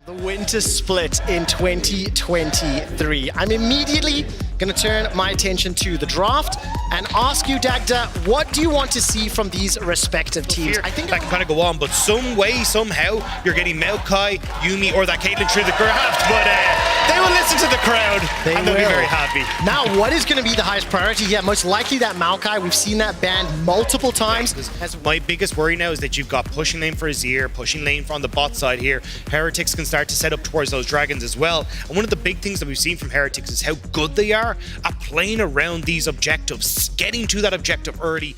The winter split in 2023. I'm immediately going to turn my attention to the draft and ask you, Dagda, what do you want to see from these respective teams? I think that can kind of go on, but some way, somehow, you're getting Maokai, Yuumi, or that Caitlyn through the draft, but they will listen to the crowd, and they'll be very happy. Now, what is going to be the highest priority? Yeah, most likely that Maokai. We've seen that banned multiple times. My biggest worry now is that you've got pushing lane for Azir, pushing lane on the bot side here. Heretics can start to set up towards those dragons as well. And one of the big things that we've seen from Heretics is how good they are at playing around these objectives, getting to that objective early.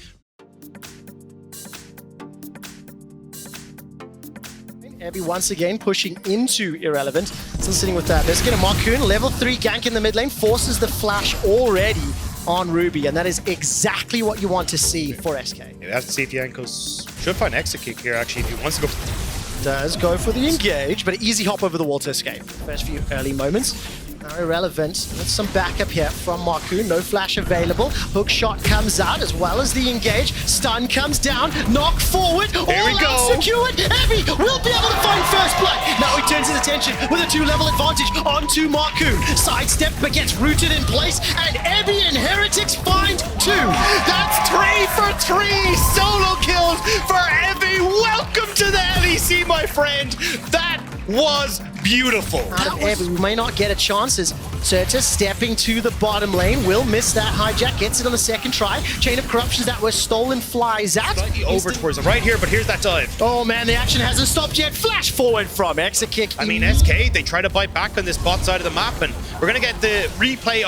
Evi once again pushing into Irrelevant. Still sitting with that. Let's get a Marcoon. Level 3 gank in the mid lane. Forces the flash already on Ruby. And that is exactly what you want to see for SK. We have to see if Jankos should find exit kick here actually if he wants to go. Does go for the engage, but an easy hop over the wall to escape. First few early moments. Now Irrelevant with some backup here from Marcoon. No flash available. Hook shot comes out as well as the engage. Stun comes down. Knock forward. There we go. Secured. Evi will be able to find first blood. Now he turns his attention with a 2-level advantage onto Marcoon. Sidestep but gets rooted in place. And Evi and Heretics find 2. That's 3 for 3 solo kills for Evi. Welcome to the LEC, my friend. That was beautiful. Out of Evi, we may not get a chance as Certus stepping to the bottom lane. Will miss that hijack, gets it on the second try. Chain of Corruptions that was stolen flies out. Slightly over towards the right here, but here's that dive. Oh man, the action hasn't stopped yet. Flash forward from exit kick. I mean, SK, they try to bite back on this bot side of the map, and we're going to get the replay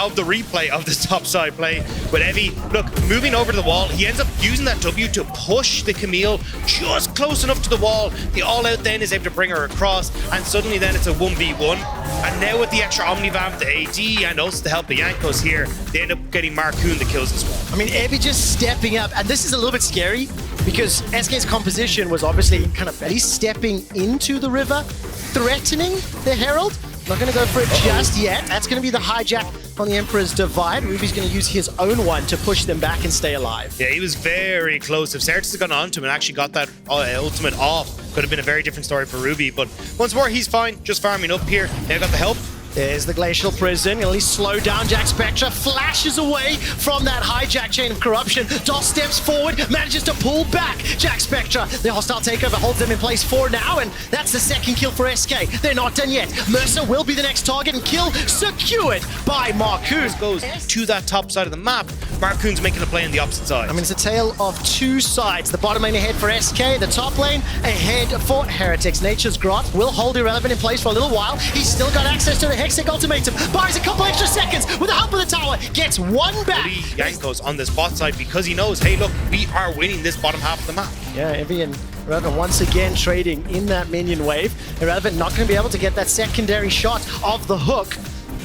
of this top side play with Evi. Look, moving over to the wall, he ends up using that W to push the Camille just close enough to the wall. The all-out then is able to bring her across, and suddenly then it's a 1v1. And now with the extra Omnivamp, the AD, and also the help of Jankos here, they end up getting Marcoon the kills as well. I mean, Evi just stepping up, and this is a little bit scary because SK's composition was obviously kind of at least stepping into the river, threatening the Herald. Not going to go for it just yet. That's going to be the hijack on the Emperor's Divide. Ruby's going to use his own one to push them back and stay alive. Yeah, he was very close. If Certus had gone onto him and actually got that ultimate off, could have been a very different story for Ruby. But once more, he's fine. Just farming up here. Now got the help. There's the Glacial Prison. At least slow down Jack Spectra. Flashes away from that hijack Chain of Corruption. Dos steps forward, manages to pull back Jack Spectra. The hostile takeover holds them in place for now, and that's the second kill for SK. They're not done yet. Mercer will be the next target, and kill secured by Marcoon. Goes to that top side of the map. Marcoon's making a play on the opposite side. I mean, it's a tale of two sides. The bottom lane ahead for SK, the top lane ahead for Heretics. Nature's Grot will hold Irrelevant in place for a little while. He's still got access to the Hextech Ultimatum, buys a couple extra seconds with the help of the tower, gets one back. Jankos on this bot side because he knows, hey look, we are winning this bottom half of the map. Yeah, Evi and Irrelevant once again trading in that minion wave. Irrelevant not going to be able to get that secondary shot of the hook.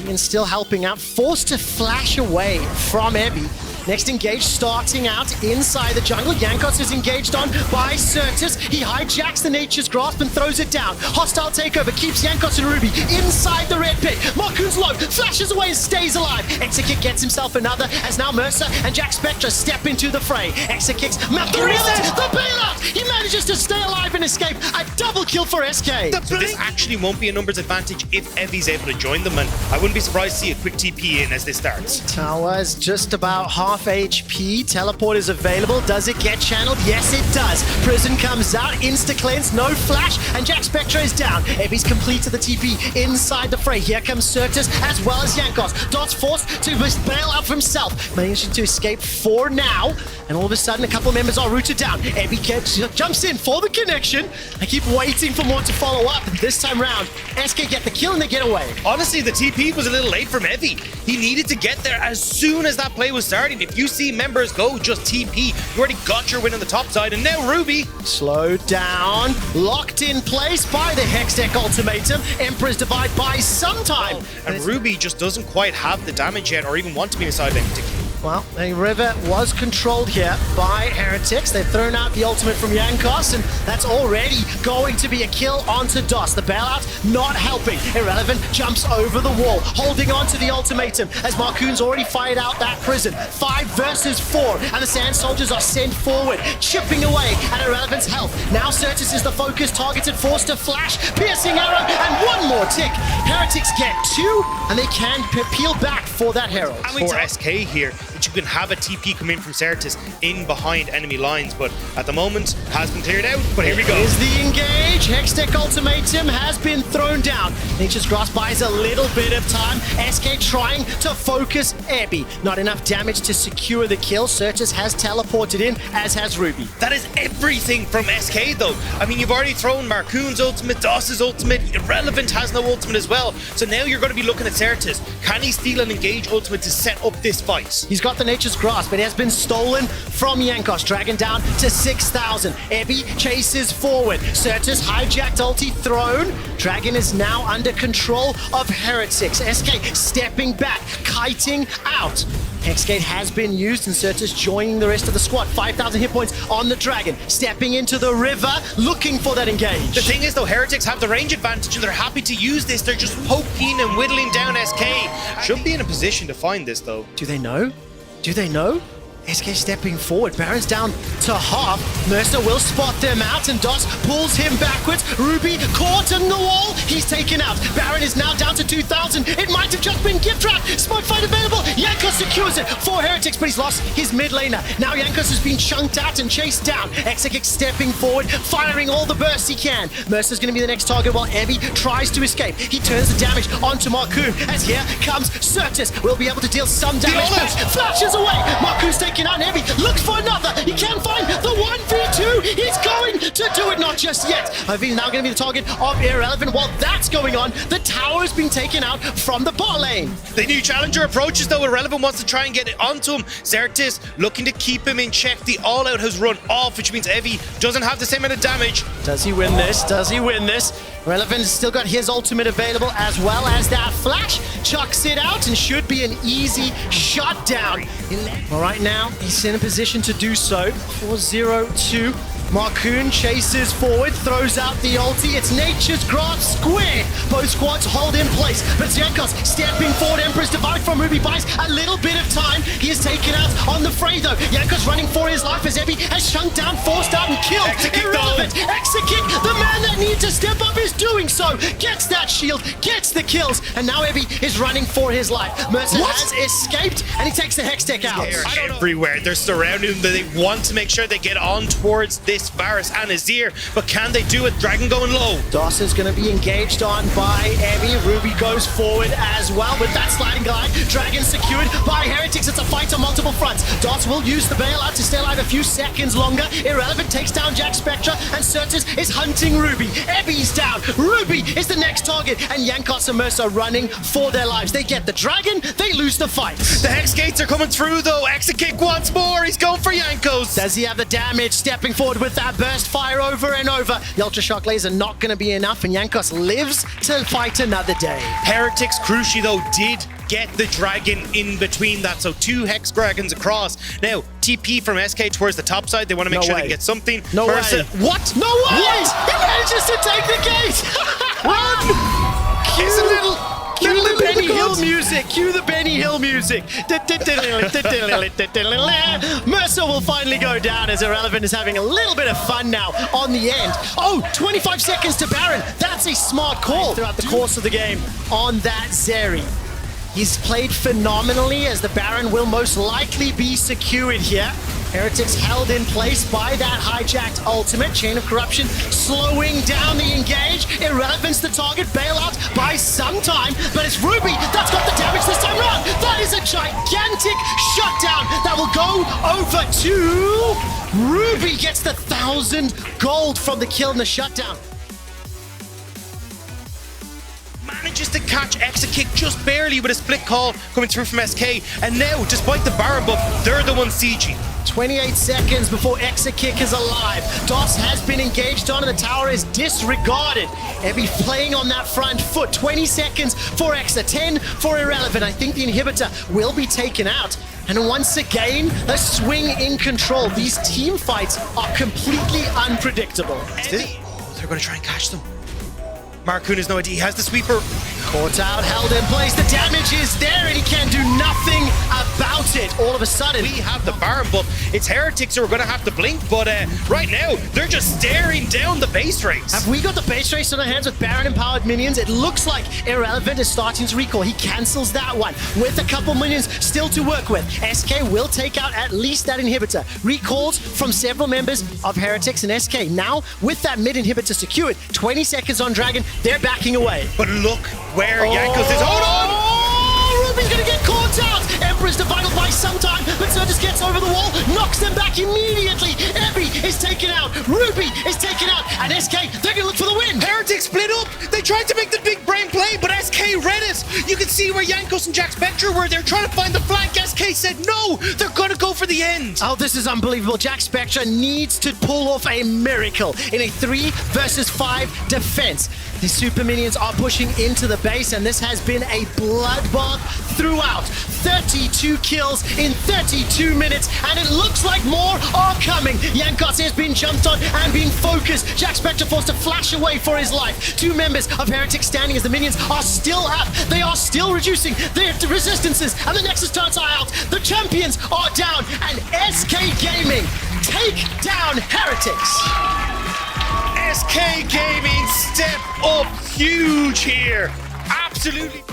And still helping out, forced to flash away from Evi. Next engage starting out inside the jungle. Jankos is engaged on by Certus. He hijacks the Nature's Grasp and throws it down. Hostile takeover keeps Jankos and Ruby inside the red pit. Marcoon's low, flashes away and stays alive. Exekik gets himself another as now Mercer and Jack Spectra step into the fray. Exekik's the bailout! He manages to stay alive and escape. A double kill for SK. So this actually won't be a numbers advantage if Evi's able to join them, and I wouldn't be surprised to see a quick TP in as this starts. Tower's just about half HP. Teleport is available. Does it get channeled? Yes, it does. Prison comes out. Insta-cleanse. No flash. And Jack Spectra is down. Evi's completed the TP inside the fray. Here comes Certus as well as Jankos. Dot's forced to bail out for himself. Managing to escape for now. And all of a sudden, a couple of members are rooted down. Evi jumps in for the connection. I keep waiting for more to follow up. This time round, SK get the kill and they get away. Honestly, the TP was a little late from Evi. He needed to get there as soon as that play was starting. If you see members go, just TP. You already got your win on the top side, and now Ruby. Slowed down, locked in place by the Hextech Ultimatum. Emperor's Divide buys some time. And Ruby just doesn't quite have the damage yet, or even want to be inside lane particularly. Well, the river was controlled here by Heretics. They've thrown out the ultimate from Jankos, and that's already going to be a kill onto Dos. The bailout not helping. Irrelevant jumps over the wall, holding on to the ultimatum as Marcoon's already fired out that prison. 5 versus 4, and the Sand Soldiers are sent forward, chipping away at Irrelevant's health. Now Certus is the focus, targeted, forced to flash, piercing arrow, and one more tick. Heretics get 2, and they can peel back for that Herald. For SK here, that you can have a TP come in from Certus in behind enemy lines, but at the moment has been cleared out. But here we go. Here's the engage. Hextech ultimatum has been thrown down. Nature's Grasp buys a little bit of time. SK trying to focus Ebi. Not enough damage to secure the kill. Certus has teleported in, as has Ruby. That is everything from SK though. I mean, you've already thrown Marcoon's ultimate, Doss's ultimate, Irrelevant has no ultimate as well. So now you're going to be looking at Certus. Can he steal an engage ultimate to set up this fight? He's got the Nature's Grasp, but it has been stolen from Jankos. Dragon down to 6,000. Ebi chases forward. Certus hijacked ulti thrown. Dragon is now under control of Heretics. SK stepping back, kiting out. Hexgate has been used and Certus joining the rest of the squad. 5,000 hit points on the Dragon. Stepping into the river, looking for that engage. The thing is though, Heretics have the range advantage and they're happy to use this. They're just poking and whittling down SK. Should be in a position to find this though. Do they know? Do they know? SK stepping forward, Baron's down to half. Mercer will spot them out and Doss pulls him backwards. Ruby caught in the wall, he's taken out. Baron is now down to 2,000. It might have just been gift wrap. Smoke fight available. Jankos secures it for Heretics, but he's lost his mid laner. Now Jankos has been chunked out and chased down. Exekick stepping forward, firing all the bursts he can. Mercer's going to be the next target while Ebi tries to escape. He turns the damage onto Marcoon as here comes Certus. Will be able to deal some damage. Flashes away. Marcoon's taken out. Ebi looks for another. He can find the 1v2. He's going to do it, not just yet. He's now going to be the target of Irrelevant. While that's going on, the tower has been taken out from the bot lane. The new challenger approaches though. Irrelevant wants to try and get it onto him. Certus looking to keep him in check. The all-out has run off, which means Evi doesn't have the same amount of damage. Does he win this? Does he win this? Irrelevant has still got his ultimate available as well as that flash. Chucks it out and should be an easy shutdown. Well, right now, he's in a position to do so. 4-0-2. Marcoon chases forward, throws out the ulti. It's Nature's Grasp square. Both squads hold in place, but Jankos stepping forward. Emperor's Divide from Ruby buys a little bit of time. He is taken out on the fray though. Jankos running for his life as Ebi has shunked down, forced out and killed. Irrelevant. Exekick, the man that needs to step up is doing so. Gets that shield, gets the kills, and now Ebi is running for his life. Mercer has escaped, and he takes the Hextech out. They're everywhere. They're surrounding them. They want to make sure they get on towards this Varus and Azir, but can they do it? Dragon going low. Doss is going to be engaged on by Ebi. Ruby goes forward as well with that sliding glide. Dragon secured by Heretics. It's a fight on multiple fronts. Doss will use the bailout to stay alive a few seconds longer. Irrelevant takes down Jack Spectra, and Certus is hunting Ruby. Ebi's down. Ruby is the next target, and Jankos and Mercer running for their lives. They get the Dragon, they lose the fight. The Hex Gates are coming through though. Exekick once more. He's going for Jankos. Does he have the damage? Stepping forward with that burst fire over and over. The Ultra Shock laser not going to be enough, and Jankos lives to fight another day. Heretics, crucially though, did get the Dragon in between that, so 2 Hex Dragons across. Now, TP from SK towards the top side. They want to make sure they can get something. No way. What? No way! What? He manages to take the gate! Run! It's a little... Cue the Benny Hill music. Cue the Benny Hill music. Mercer will finally go down as Irrelevant is having a little bit of fun now on the end. Oh, 25 seconds to Baron. That's a smart call throughout the course of the game on that Zeri. He's played phenomenally as the Baron will most likely be secured here. Heretics held in place by that hijacked ultimate. Chain of Corruption slowing down the engage. Irrelevance the target. Bailout by some time, but it's Ruby that's got the damage this time around. That is a gigantic shutdown that will go over to Ruby. Gets the 1,000 gold from the kill and the shutdown. Manages to catch Exekick just barely with a split call coming through from SK, and now, despite the Baron buff, they're the ones sieging. 28 seconds before Exekick is alive. Doss has been engaged on and the tower is disregarded. Ebi playing on that front foot. 20 seconds for Exa, 10 for Irrelevant. I think the inhibitor will be taken out. And once again, the swing in control. These team fights are completely unpredictable. Oh, they're going to try and catch them. Marcoon has no idea. He has the sweeper. Caught out, held in place. The damage is there, and he can do nothing about it. All of a sudden, we have the Baron, but it's Heretics who are going to have to blink. But right now, they're just staring down the base race. Have we got the base race on our hands with Baron-empowered minions? It looks like Irrelevant is starting to recall. He cancels that one with a couple minions still to work with. SK will take out at least that inhibitor. Recalls from several members of Heretics and SK. Now, with that mid inhibitor secured, 20 seconds on Dragon, they're backing away. But look where Jankos is. Hold on! Oh, Ruby's gonna get caught out! Emperor's divided by some time, but Certus gets over the wall, knocks them back immediately. Evi is taken out, Ruby is taken out, and SK, they're gonna look for the win. Heretics split up. They tried to make the big brain play, but SK read it. You can see where Jankos and Jack Spectre were. They're trying to find the flank. SK said no. They're gonna go for the end. Oh, this is unbelievable. Jack Spectre needs to pull off a miracle in a 3 versus 5 defense. The super minions are pushing into the base, and this has been a bloodbath throughout. 32 kills in 32 minutes, and it looks like more are coming. Jankos has been jumped on and being focused. Jack Spectre forced to flash away for his life. 2 members of Heretics standing as the minions are still up. They are still reducing their resistances, and the Nexus turns out. The champions are down, and SK Gaming take down Heretics. SK Gaming step up huge here. Absolutely.